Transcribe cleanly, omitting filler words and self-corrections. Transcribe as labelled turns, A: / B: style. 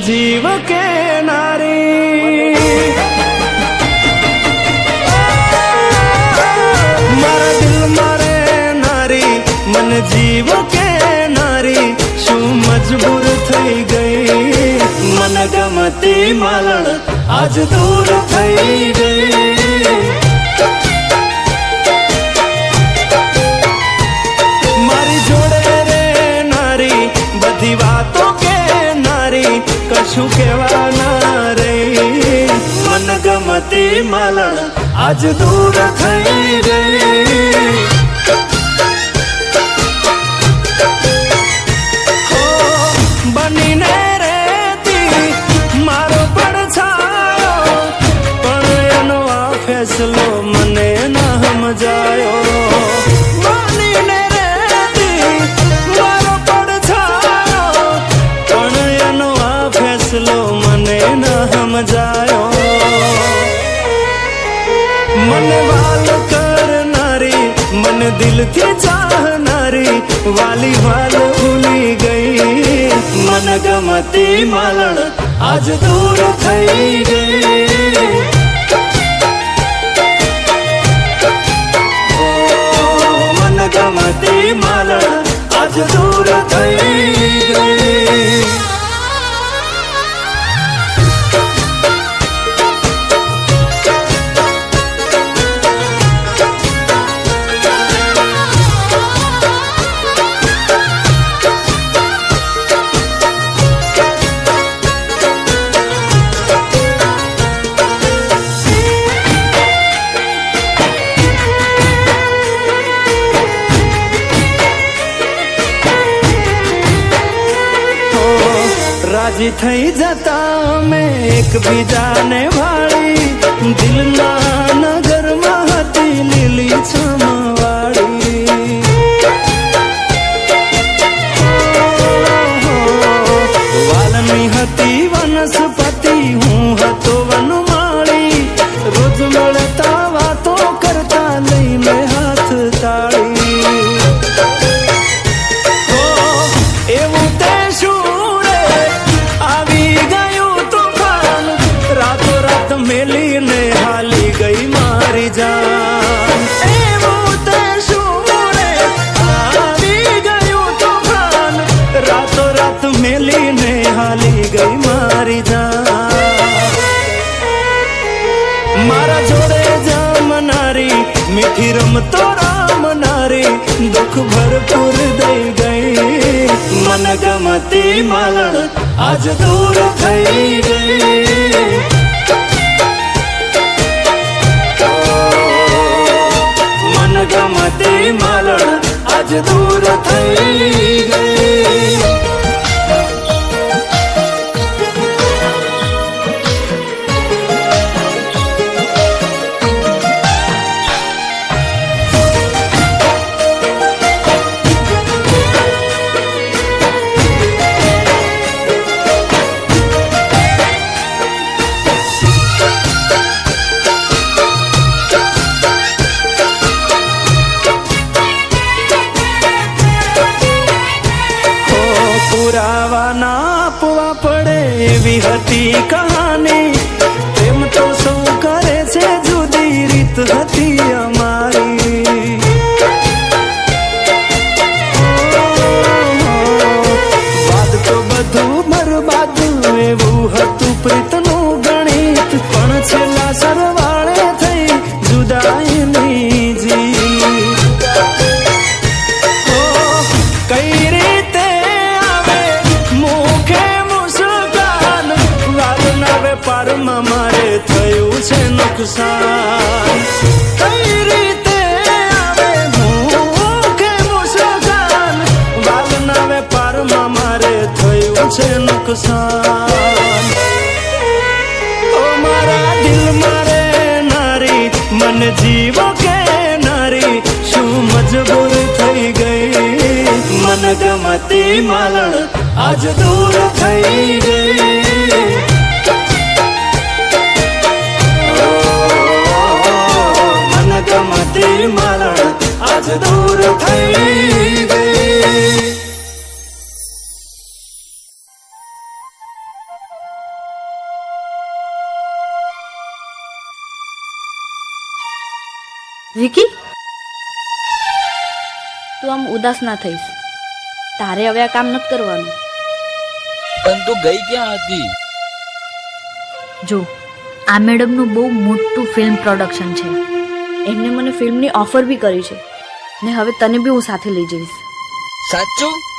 A: जीव के नारी मारा दिल मारे नारी मन जीव के नारी शू मजबूर थई गई मन गमती मालण आज दूर थई गई मारी जोड़े रे नारी बधी वातों के नारी कशु केवा ना रे मन गमती मालण आज दूर थई गई बनीने रेती मारो પડછાયો પણ એનો આ ફેસલો મને ના સમજાયો બનીને રેતી મારો પડછાયો પણ એનો આ ફેસલો મને ના સમજાયો મને વાલ કરનારી મને દિલથી ચાહનારી વાલી વાલ ભૂલી ગઈ मन गमती मालण आज दूर थई गई मन गमती मालण आज दूर थई गई राजी थई जता मैं एक बीजा ने वाली दिल ना नगर महती लीली छमवाड़ी वालनी हती वनस्पति हूँ हतो वनमाली रोज મળતા વાતો करता લઈને हाथ ताड़ी मारा जोड़े जामनारी मीठी रमतो राम नारी दुख भरपूर दे गई मन गमती मालण आज दूर थई गई मन गमती मालण आज दूर थई गई આપવા પડે એવી હતી કહાની તેમ તો સૌ કરે છે જુદી રીત હતી અમારી બાદ તો બધું બરબાદ એવું હતું પ્રીતનું ગણિત પણ છેલ્લા સરવાળે થઈ જુદાઈની જીત કઈ રીતે પારમાં મારે થયું છે નુકસાન કઈ રીતે આવે ભૂખે મુસ્કાન વાલના વેપારમાં મારે થયું છે નુકસાન ઓ મારા દિલ મારે નારી મન જીવો કે નારી શું મજબૂર થઈ ગઈ મન ગમતી માલણ આજ દૂર થઈ ગઈ ગમતી માલણ આજ દૂર થઈ ગઈ।
B: વિકી, તું આમ ઉદાસ ના થઈશ. તારે હવે આ કામ નથી કરવાનું.
C: પણ તું ગઈ ક્યાં હતી?
B: જો, આ મેડમનું બહુ મોટું ફિલ્મ પ્રોડક્શન છે. એમને મને ફિલ્મની ઓફર બી કરી છે ને હવે તને બી હું સાથે લઈ જઈશ.
C: સાચું?